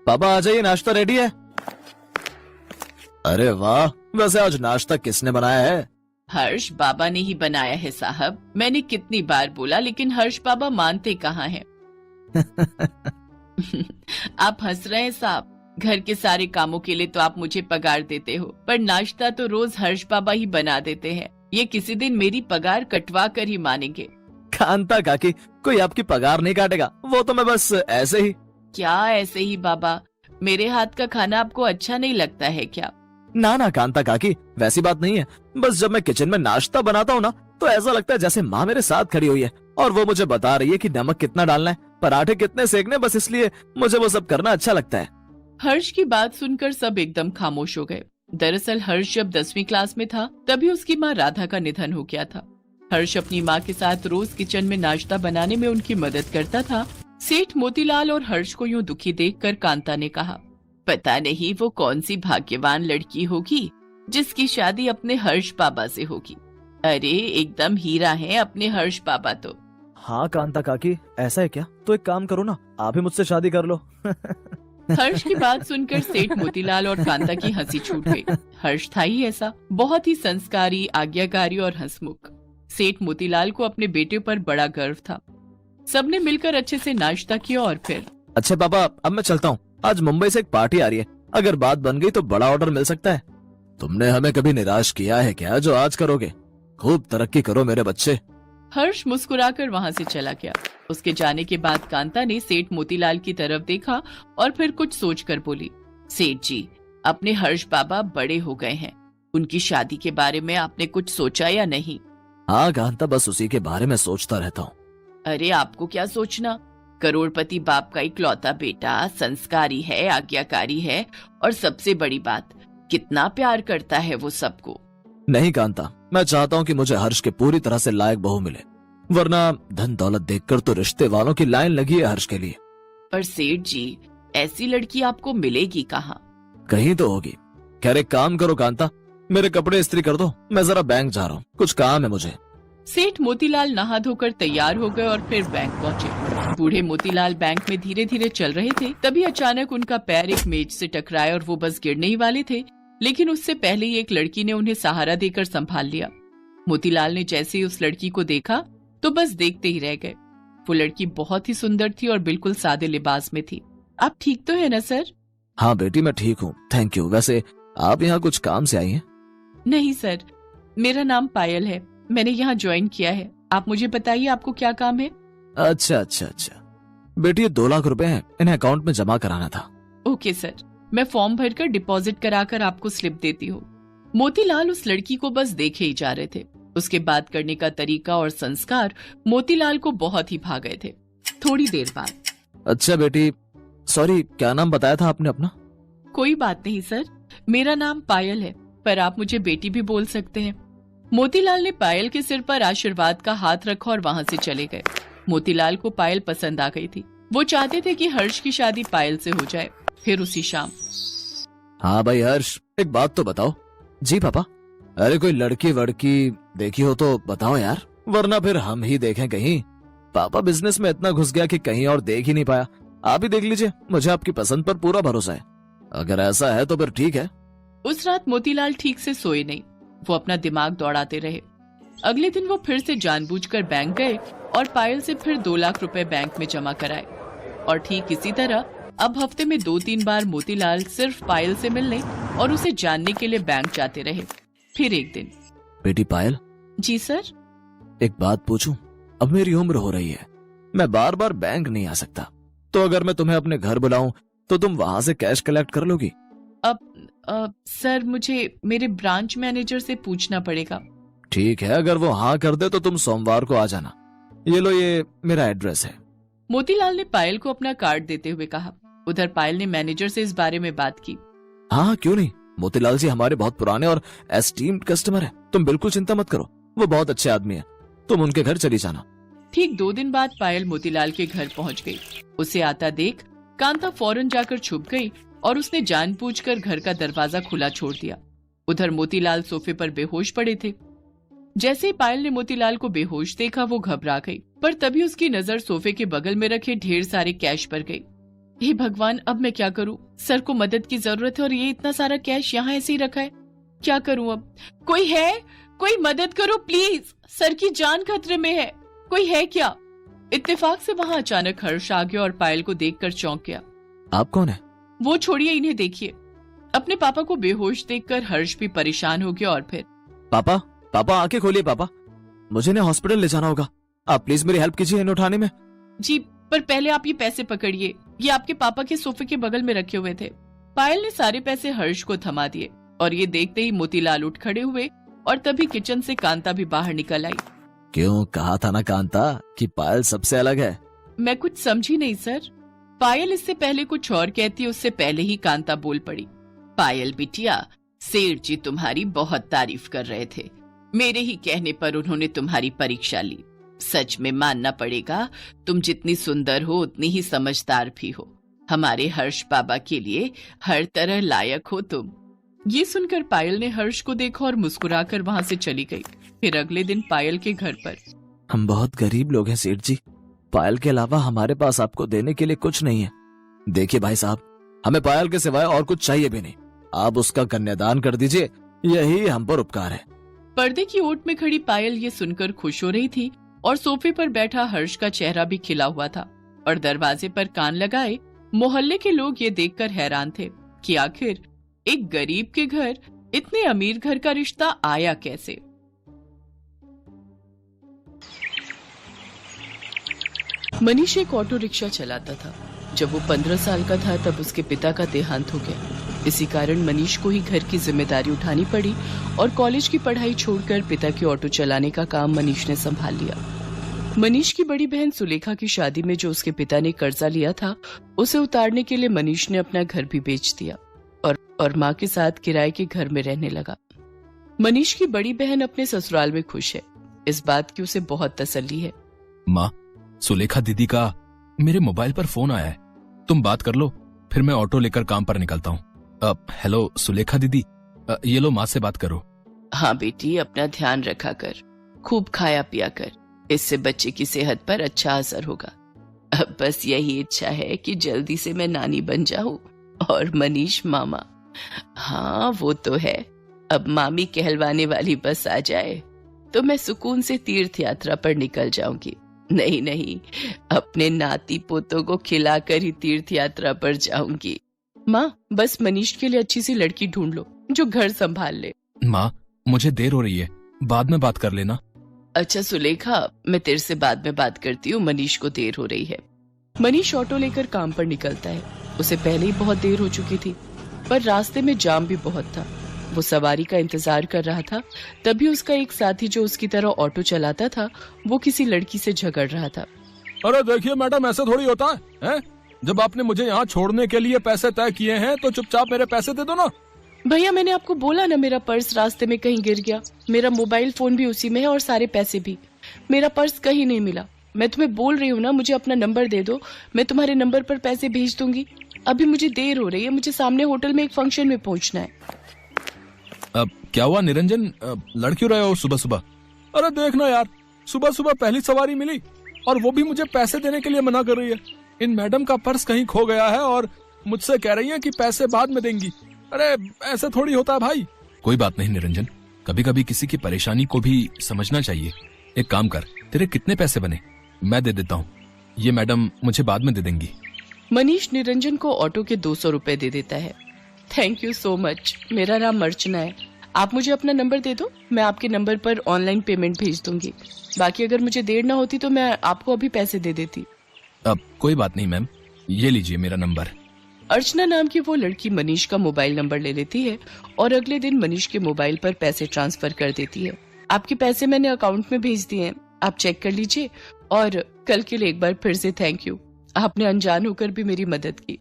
पापा आ जाइए, नाश्ता रेडी है। अरे वाह, वैसे आज नाश्ता किसने बनाया है? हर्ष बाबा ने ही बनाया है साहब। मैंने कितनी बार बोला लेकिन हर्ष बाबा मानते कहाँ हैं। आप हंस रहे हैं साहब। घर के सारे कामों के लिए तो आप मुझे पगार देते हो, पर नाश्ता तो रोज हर्ष बाबा ही बना देते हैं। ये किसी दिन मेरी पगार कटवा कर ही मानेंगे। कांता काकी, कोई आपकी पगार नहीं काटेगा, वो तो मैं बस ऐसे ही। क्या ऐसे ही बाबा? मेरे हाथ का खाना आपको अच्छा नहीं लगता है क्या? ना ना कांता काकी, वैसी बात नहीं है। बस जब मैं किचन में नाश्ता बनाता हूँ ना, तो ऐसा लगता है जैसे माँ मेरे साथ खड़ी हुई है और वो मुझे बता रही है कि नमक कितना डालना है, पराठे कितने सेकने, बस इसलिए मुझे वो सब करना अच्छा लगता है। हर्ष की बात सुनकर सब एकदम खामोश हो गए। दरअसल हर्ष जब 10वीं क्लास में था तभी उसकी माँ राधा का निधन हो गया था। हर्ष अपनी माँ के साथ रोज किचन में नाश्ता बनाने में उनकी मदद करता था। सेठ मोतीलाल और हर्ष को यूं दुखी देखकर कांता ने कहा, पता नहीं वो कौन सी भाग्यवान लड़की होगी जिसकी शादी अपने हर्ष बाबा से होगी। अरे एकदम हीरा है अपने हर्ष बाबा तो। हाँ कांता काकी, ऐसा है क्या? तो एक काम करो ना, आप ही मुझसे शादी कर लो। हर्ष की बात सुनकर सेठ मोतीलाल और कांता की हंसी छूट गई। हर्ष था ही ऐसा, बहुत ही संस्कारी, आज्ञाकारी और हंसमुख। सेठ मोतीलाल को अपने बेटे पर बड़ा गर्व था। सबने मिलकर अच्छे से नाश्ता किया और फिर, अच्छा पापा, अब मैं चलता हूँ। आज मुंबई से एक पार्टी आ रही है, अगर बात बन गई तो बड़ा ऑर्डर मिल सकता है। तुमने हमें कभी निराश किया है क्या जो आज करोगे? खूब तरक्की करो मेरे बच्चे। हर्ष मुस्कुराकर वहाँ से चला गया। उसके जाने के बाद कांता ने सेठ मोतीलाल की तरफ देखा और फिर कुछ सोचकर बोली, सेठ जी, अपने हर्ष बाबा बड़े हो गए हैं, उनकी शादी के बारे में आपने कुछ सोचा या नहीं? हाँ कांता, बस उसी के बारे में सोचता रहता हूँ। अरे आपको क्या सोचना, करोड़पति बाप का इकलौता बेटा, संस्कारी है, आज्ञाकारी है और सबसे बड़ी बात, कितना प्यार करता है वो सबको। नहीं कांता, मैं चाहता हूँ कि मुझे हर्ष के पूरी तरह से लायक बहू मिले, वरना धन दौलत देखकर तो रिश्ते वालों की लाइन लगी है हर्ष के लिए। पर सेठ जी, ऐसी लड़की आपको मिलेगी कहाँ? कहीं तो होगी। खैर एक काम करो कांता, मेरे कपड़े इस्त्री कर दो, मैं जरा बैंक जा रहा हूँ, कुछ काम है मुझे। सेठ मोतीलाल नहा धोकर तैयार हो गए और फिर बैंक पहुँचे। बूढ़े मोतीलाल बैंक में धीरे धीरे चल रहे थे, तभी अचानक उनका पैर एक मेज से टकराया और वो बस गिरने ही वाले थे, लेकिन उससे पहले ही एक लड़की ने उन्हें सहारा देकर संभाल लिया। मोतीलाल ने जैसे ही उस लड़की को देखा तो बस देखते ही रह गए। वो लड़की बहुत ही सुंदर थी और बिल्कुल सादे लिबास में थी। आप ठीक तो है ना सर? हाँ बेटी, मैं ठीक हूँ, थैंक यू। वैसे आप यहाँ कुछ काम से आई हैं? नहीं सर, मेरा नाम पायल है, मैंने यहाँ ज्वाइन किया है। आप मुझे बताइए आपको क्या काम है? अच्छा अच्छा अच्छा बेटी, ये 2 लाख रुपए हैं, इन्हें अकाउंट में जमा कराना था। ओके सर, मैं फॉर्म भरकर डिपॉजिट कराकर आपको स्लिप देती हूँ। मोतीलाल उस लड़की को बस देखे ही जा रहे थे। उसके बात करने का तरीका और संस्कार मोतीलाल को बहुत ही भा गए थे। थोड़ी देर बाद, अच्छा बेटी, सॉरी, क्या नाम बताया था आपने अपना? कोई बात नहीं सर, मेरा नाम पायल है, पर आप मुझे बेटी भी बोल सकते हैं। मोतीलाल ने पायल के सिर पर आशीर्वाद का हाथ रखा और वहाँ से चले गए। मोतीलाल को पायल पसंद आ गई थी। वो चाहते थे कि हर्ष की शादी पायल से हो जाए। फिर उसी शाम, हाँ भाई हर्ष, एक बात तो बताओ। जी पापा। अरे कोई लड़की वड़की देखी हो तो बताओ यार, वरना फिर हम ही देखें कहीं। पापा बिजनेस में इतना घुस गया कि कहीं और देख ही नहीं पाया। आप ही देख लीजिए, मुझे आपकी पसंद पर पूरा भरोसा है। अगर ऐसा है तो फिर ठीक है। उस रात मोतीलाल ठीक से सोए नहीं। वो अपना दिमाग दौड़ाते रहे। अगले दिन वो फिर से जानबूझकर बैंक गए और पायल से फिर 2 लाख रुपए बैंक में जमा कराए। और ठीक इसी तरह अब हफ्ते में 2-3 बार मोतीलाल सिर्फ पायल से मिलने और उसे जानने के लिए बैंक जाते रहे। फिर एक दिन, बेटी पायल। जी सर? एक बात पूछूं? अब मेरी उम्र हो रही है, मैं बार बार बैंक नहीं आ सकता, तो अगर मैं तुम्हें अपने घर बुलाऊं तो तुम वहां से कैश कलेक्ट कर लोगी? अब सर, मुझे मेरे ब्रांच मैनेजर से पूछना पड़ेगा। ठीक है, अगर वो हाँ कर दे तो तुम सोमवार को आ जाना। ये लो, ये मेरा एड्रेस है। मोतीलाल ने पायल को अपना कार्ड देते हुए कहा। उधर पायल ने मैनेजर से इस बारे में बात की। हाँ क्यों नहीं, मोतीलाल जी हमारे बहुत पुराने और एस्टीम्ड कस्टमर है, तुम बिल्कुल चिंता मत करो, वो बहुत अच्छे आदमी है, तुम उनके घर चली जाना। ठीक 2 दिन बाद पायल मोतीलाल के घर पहुंच गई। उसे आता देख कांता फौरन जाकर छुप गई और उसने जानबूझकर घर का दरवाजा खुला छोड़ दिया। उधर मोतीलाल सोफे पर बेहोश पड़े थे। जैसे ही पायल ने मोतीलाल को बेहोश देखा वो घबरा गई, पर तभी उसकी नजर सोफे के बगल में रखे ढेर सारे कैश पर गई। हे भगवान, अब मैं क्या करूं? सर को मदद की जरूरत है और ये इतना सारा कैश यहाँ ऐसे ही रखा है। क्या करूं अब? कोई है? कोई मदद करो प्लीज, सर की जान खतरे में है। कोई है क्या? इत्तेफाक से वहां अचानक हर्ष आ गया और पायल को देखकर चौंक गया। आप कौन है? वो छोड़िए, इन्हें देखिए। अपने पापा को बेहोश देखकर हर्ष भी परेशान हो गया और फिर पापा, पापा आंखें खोलिए पापा, मुझे इन्हें हॉस्पिटल ले जाना होगा। आप प्लीज मेरी हेल्प कीजिए इन्हें उठाने में। जी, पर पहले आप ये पैसे पकड़िए, ये आपके पापा के सोफे के बगल में रखे हुए थे। पायल ने सारे पैसे हर्ष को थमा दिए और ये देखते ही मोतीलाल उठ खड़े हुए और तभी किचन से कांता भी बाहर निकल आई। क्यों, कहा था ना कांता कि पायल सबसे अलग है। मैं कुछ समझी नहीं सर। पायल इससे पहले कुछ और कहती, उससे पहले ही कांता बोल पड़ी। पायल बिटिया, सेठ जी तुम्हारी बहुत तारीफ कर रहे थे। मेरे ही कहने पर उन्होंने तुम्हारी परीक्षा ली। सच में मानना पड़ेगा, तुम जितनी सुंदर हो उतनी ही समझदार भी हो। हमारे हर्ष बाबा के लिए हर तरह लायक हो तुम। ये सुनकर पायल ने हर्ष को देखा और मुस्कुराकर वहां से चली गई। फिर अगले दिन पायल के घर पर, हम बहुत गरीब लोग हैं सेठ जी, पायल के अलावा हमारे पास आपको देने के लिए कुछ नहीं है। देखिए भाई साहब, हमें पायल के सिवाय और कुछ चाहिए भी नहीं, आप उसका कन्यादान कर दीजिए, यही हम पर उपकार है। पर्दे की ओट में खड़ी पायल ये सुनकर खुश हो रही थी और सोफे पर बैठा हर्ष का चेहरा भी खिला हुआ था और दरवाजे पर कान लगाए मोहल्ले के लोग ये देखकर हैरान थे कि आखिर एक गरीब के घर इतने अमीर घर का रिश्ता आया कैसे। मनीष एक ऑटो रिक्शा चलाता था। जब वो 15 साल का था तब उसके पिता का देहांत हो गया। इसी कारण मनीष को ही घर की जिम्मेदारी उठानी पड़ी और कॉलेज की पढ़ाई छोड़कर पिता की ऑटो चलाने का काम मनीष ने संभाल लिया। मनीष की बड़ी बहन सुलेखा की शादी में जो उसके पिता ने कर्जा लिया था, उसे उतारने के लिए मनीष ने अपना घर भी बेच दिया और माँ के साथ किराए के घर में रहने लगा। मनीष की बड़ी बहन अपने ससुराल में खुश है। इस बात की उसे बहुत तसल्ली है। माँ, सुलेखा दीदी का मेरे मोबाइल पर फोन आया है, तुम बात कर लो, फिर मैं ऑटो लेकर काम पर निकलता हूँ। हेलो सुलेखा दीदी, ये लो माँ से बात करो। हाँ बेटी, अपना ध्यान रखा कर, खूब खाया पिया कर, इससे बच्चे की सेहत पर अच्छा असर होगा। अब बस यही इच्छा है कि जल्दी से मैं नानी बन जाऊं और मनीष मामा। हाँ वो तो है, अब मामी कहलवाने वाली बस आ जाए तो मैं सुकून से तीर्थ यात्रा पर निकल जाऊंगी। नहीं, अपने नाती पोतों को खिलाकर ही तीर्थ यात्रा पर जाऊंगी। माँ, बस मनीष के लिए अच्छी सी लड़की ढूंढ लो जो घर संभाल ले। माँ, मुझे देर हो रही है, बाद में बात कर लेना। अच्छा सुलेखा, मैं तेरे से बाद में बात करती हूँ, मनीष को देर हो रही है। मनीष ऑटो लेकर काम पर निकलता है। उसे पहले ही बहुत देर हो चुकी थी, पर रास्ते में जाम भी बहुत था। वो सवारी का इंतजार कर रहा था, तभी उसका एक साथी जो उसकी तरह ऑटो चलाता था, वो किसी लड़की से झगड़ रहा था। अरे देखिए मैडम, ऐसा थोड़ी होता है? जब आपने मुझे यहाँ छोड़ने के लिए पैसे तय किए हैं तो चुपचाप मेरे पैसे दे दो ना। भैया, मैंने आपको बोला ना, मेरा पर्स रास्ते में कहीं गिर गया। मेरा मोबाइल फोन भी उसी में है और सारे पैसे भी। मेरा पर्स कहीं नहीं मिला। मैं तुम्हें बोल रही हूँ ना, मुझे अपना नंबर दे दो, मैं तुम्हारे नंबर पर पैसे भेज दूंगी। अभी मुझे देर हो रही है, मुझे सामने होटल में एक फंक्शन में पहुंचना है। अब क्या हुआ निरंजन, लड़ क्यों रहे हो सुबह सुबह? अरे देखना यार, सुबह सुबह पहली सवारी मिली और वो भी मुझे पैसे देने के लिए मना कर रही है। इन मैडम का पर्स कहीं खो गया है और मुझसे कह रही है कि पैसे बाद में देंगी। अरे ऐसे थोड़ी होता है भाई। कोई बात नहीं निरंजन, कभी कभी किसी की परेशानी को भी समझना चाहिए। एक काम कर, तेरे कितने पैसे बने मैं दे देता हूँ, ये मैडम मुझे बाद में दे देंगी। मनीष निरंजन को ऑटो के 200 रुपए दे देता है। Thank you so much. मेरा नाम अर्चना है, आप मुझे अपना नंबर दे दो, मैं आपके नंबर पर ऑनलाइन पेमेंट भेज दूंगी। बाकी अगर मुझे देर ना होती तो मैं आपको अभी पैसे दे देती। अब कोई बात नहीं मैम, ये लीजिए मेरा नंबर। अर्चना नाम की वो लड़की मनीष का मोबाइल नंबर ले लेती है और अगले दिन मनीष के मोबाइल पर पैसे ट्रांसफर कर देती है। आपके पैसे मैंने अकाउंट में भेज दिए हैं, आप चेक कर लीजिए। और कल के लिए एक बार फिर से थैंक यू, आपने अनजान होकर भी मेरी मदद की।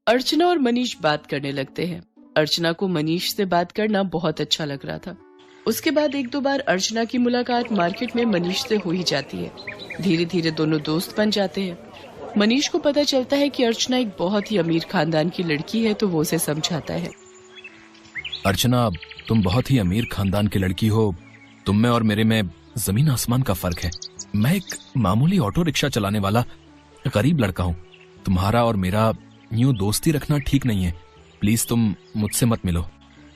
अर्चना और मनीष बात करने लगते हैं। अर्चना को मनीष से बात करना बहुत अच्छा लग रहा था। उसके बाद एक दो बार अर्चना की मुलाकात मार्केट में मनीष से हो ही जाती है। धीरे धीरे दोनों दोस्त बन जाते हैं। मनीष को पता चलता है कि अर्चना एक बहुत ही अमीर खानदान की लड़की है, तो वो उसे समझाता है। अर्चना, तुम बहुत ही अमीर खानदान की लड़की हो, तुम में और मेरे में जमीन आसमान का फर्क है। मैं एक मामूली ऑटो रिक्शा चलाने वाला गरीब लड़का हूँ। तुम्हारा और मेरा यूं दोस्ती रखना ठीक नहीं है। प्लीज तुम मुझसे मत मिलो।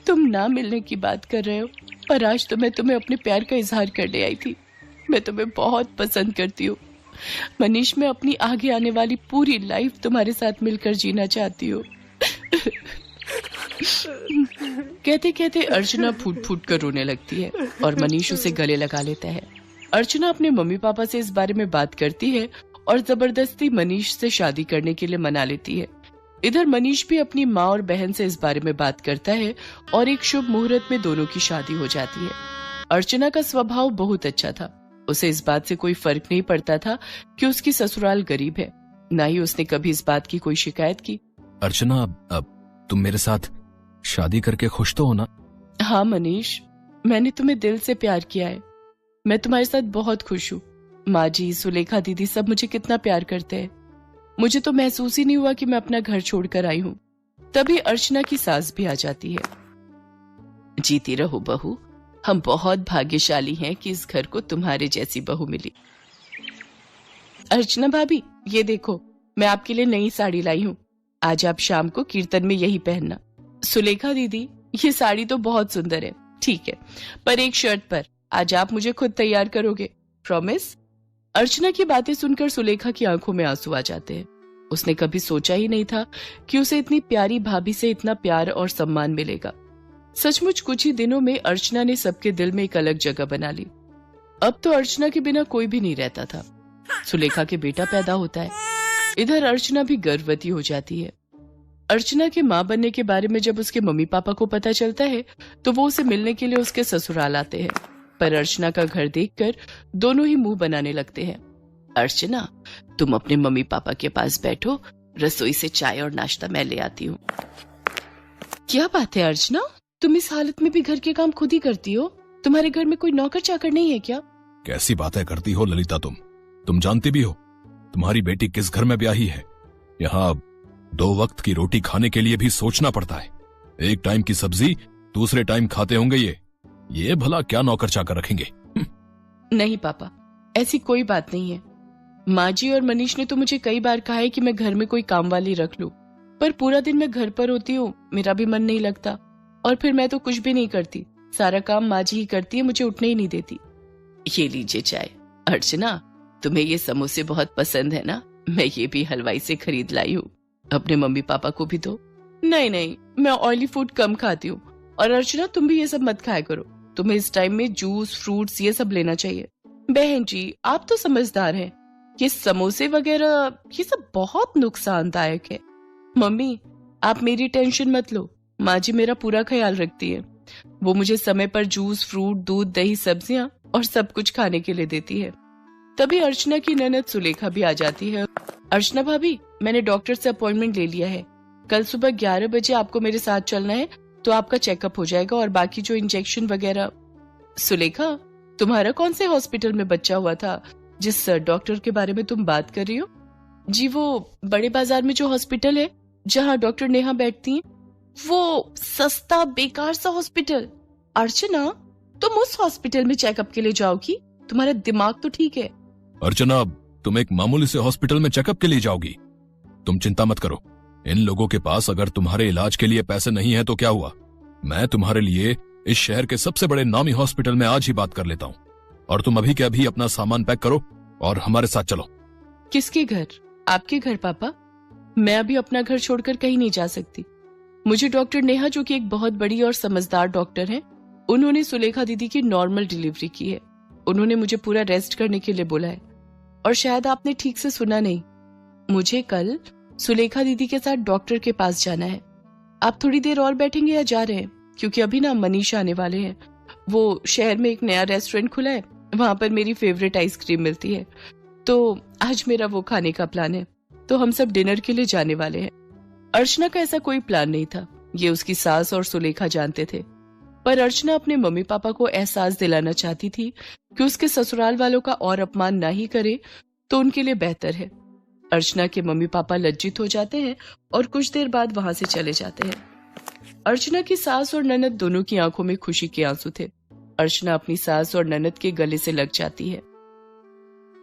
तुम ना मिलने की बात कर रहे हो, पर आज तो मैं तुम्हें अपने प्यार का इजहार करने आई थी। मैं तुम्हें बहुत पसंद करती हूँ मनीष। मैं अपनी आगे आने वाली पूरी लाइफ तुम्हारे साथ मिलकर जीना चाहती हूँ। कहते कहते अर्चना फूट फूट कर रोने लगती है और मनीष उसे गले लगा लेता है। अर्चना अपने मम्मी पापा से इस बारे में बात करती है और जबरदस्ती मनीष से शादी करने के लिए मना लेती है। इधर मनीष भी अपनी माँ और बहन से इस बारे में बात करता है और एक शुभ मुहूर्त में दोनों की शादी हो जाती है। अर्चना का स्वभाव बहुत अच्छा था। उसे इस बात से कोई फर्क नहीं पड़ता था कि उसकी ससुराल गरीब है। न ही उसने कभी इस बात की कोई शिकायत की। अर्चना, अब तुम मेरे साथ शादी करके खुश तो हो ना? हाँ मनीष, मैंने तुम्हें दिल से प्यार किया है। मैं तुम्हारे साथ बहुत खुश हूँ। माँ जी, सुलेखा दीदी सब मुझे कितना प्यार करते हैं। मुझे तो महसूस ही नहीं हुआ कि मैं अपना घर छोड़कर आई हूँ। तभी अर्चना की सास भी आ जाती है। जीती रहो बहू, हम बहुत भाग्यशाली हैं कि इस घर को तुम्हारे जैसी बहू मिली। अर्चना भाभी, ये देखो, मैं आपके लिए नई साड़ी लाई हूँ। आज आप शाम को कीर्तन में यही पहनना। सुलेखा दीदी, ये साड़ी तो बहुत सुंदर है, ठीक है, पर एक शर्त पर। आज आप मुझे खुद तैयार करोगे, प्रॉमिस? अर्चना की बातें सुनकर सुलेखा की आंखों में आंसू आ जाते हैं। उसने कभी सोचा ही नहीं था कि उसे इतनी प्यारी भाभी से इतना प्यार और सम्मान मिलेगा। सचमुच कुछ ही दिनों में अर्चना ने सबके दिल में एक अलग जगह बना ली। अब तो अर्चना के बिना कोई भी नहीं रहता था। सुलेखा के बेटा पैदा होता है। इधर अर्चना भी गर्भवती हो जाती है। अर्चना के माँ बनने के बारे में जब उसके मम्मी पापा को पता चलता है तो वो उसे मिलने के लिए उसके ससुराल आते हैं। पर अर्चना का घर देखकर दोनों ही मुंह बनाने लगते हैं। अर्चना, तुम अपने मम्मी पापा के पास बैठो, रसोई से चाय और नाश्ता मैं ले आती हूँ। क्या बात है अर्चना, तुम इस हालत में भी घर के काम खुद ही करती हो? तुम्हारे घर में कोई नौकर चाकर नहीं है क्या? कैसी बातें करती हो ललिता तुम जानती भी हो तुम्हारी बेटी किस घर में ब्याही है। यहाँ 2 वक्त की रोटी खाने के लिए भी सोचना पड़ता है। एक टाइम की सब्जी दूसरे टाइम खाते होंगे ये भला क्या नौकर चाकर रखेंगे? नहीं पापा, ऐसी कोई बात नहीं है। माँ जी और मनीष ने तो मुझे कई बार कहा है कि मैं घर में कोई काम वाली रख लूं, पर पूरा दिन मैं घर पर होती हूँ, मेरा भी मन नहीं लगता। और फिर मैं तो कुछ भी नहीं करती, सारा काम माँ जी ही करती है, मुझे उठने ही नहीं देती। ये लीजिए चाय। अर्चना, तुम्हें ये समोसे बहुत पसंद है ना? मैं ये भी हलवाई से खरीद लाई हूँ, अपने मम्मी पापा को भी दो। नहीं, मैं ऑयली फूड कम खाती हूँ। और अर्चना, तुम भी ये सब मत खाया करो। तुम्हें इस टाइम में जूस, फ्रूट्स ये सब लेना चाहिए। बहन जी, आप तो समझदार हैं। ये समोसे वगैरह ये सब बहुत नुकसानदायक है। मम्मी, आप मेरी टेंशन मत लो, माँ जी मेरा पूरा ख्याल रखती है। वो मुझे समय पर जूस, फ्रूट, दूध, दही, सब्जियां और सब कुछ खाने के लिए देती है। तभी अर्चना की ननद सुलेखा भी आ जाती है। अर्चना भाभी, मैंने डॉक्टर से अपॉइंटमेंट ले लिया है। कल सुबह 11 बजे आपको मेरे साथ चलना है, तो आपका चेकअप हो जाएगा और बाकी जो इंजेक्शन वगैरह। सुलेखा, तुम्हारा कौन से हॉस्पिटल में बच्चा हुआ था जिस डॉक्टर के बारे में तुम बात कर रही हो? जी, वो बड़े बाजार में जो हॉस्पिटल है जहाँ डॉक्टर नेहा बैठती हैं, वो सस्ता बेकार सा हॉस्पिटल। अर्चना, तुम उस हॉस्पिटल में चेकअप के लिए जाओगी? तुम्हारा दिमाग तो ठीक है। अर्चना, तुम एक मामूली से हॉस्पिटल में चेकअप के लिए जाओगी? तुम चिंता मत करो, इन लोगों के पास अगर तुम्हारे इलाज के लिए पैसे नहीं है तो क्या हुआ, मैं तुम्हारे लिए इस शहर के सबसे बड़े नामी हॉस्पिटल में आज ही बात कर लेता हूँ। और तुम अभी के अभी अपना सामान पैक करो और हमारे साथ चलो। किसके घर? आपके घर पापा? मैं अभी अपना घर छोड़कर कहीं नहीं जा सकती। मुझे डॉक्टर नेहा, जो कि एक बहुत बड़ी और समझदार डॉक्टर है, उन्होंने सुलेखा दीदी की नॉर्मल डिलीवरी की है। उन्होंने मुझे पूरा रेस्ट करने के लिए बोला है। और शायद आपने ठीक से सुना नहीं, मुझे कल सुलेखा दीदी के साथ डॉक्टर के पास जाना है। आप थोड़ी देर और बैठेंगे या जा रहे हैं? क्योंकि अभी ना मनीष आने वाले हैं। वो शहर में एक नया रेस्टोरेंट खुला है, वहां पर मेरी फेवरेट आइसक्रीम मिलती है, तो आज मेरा वो खाने का प्लान है। तो हम सब डिनर के लिए जाने वाले हैं। अर्चना का ऐसा कोई प्लान नहीं था, ये उसकी सास और सुलेखा जानते थे। पर अर्चना अपने मम्मी पापा को एहसास दिलाना चाहती थी कि उसके ससुराल वालों का और अपमान ना ही करे तो उनके लिए बेहतर है। अर्चना के मम्मी पापा लज्जित हो जाते हैं और कुछ देर बाद वहां से चले जाते हैं। अर्चना की सास और ननद दोनों की आंखों में खुशी के आंसू थे। अर्चना अपनी सास और ननद के गले से लग जाती है।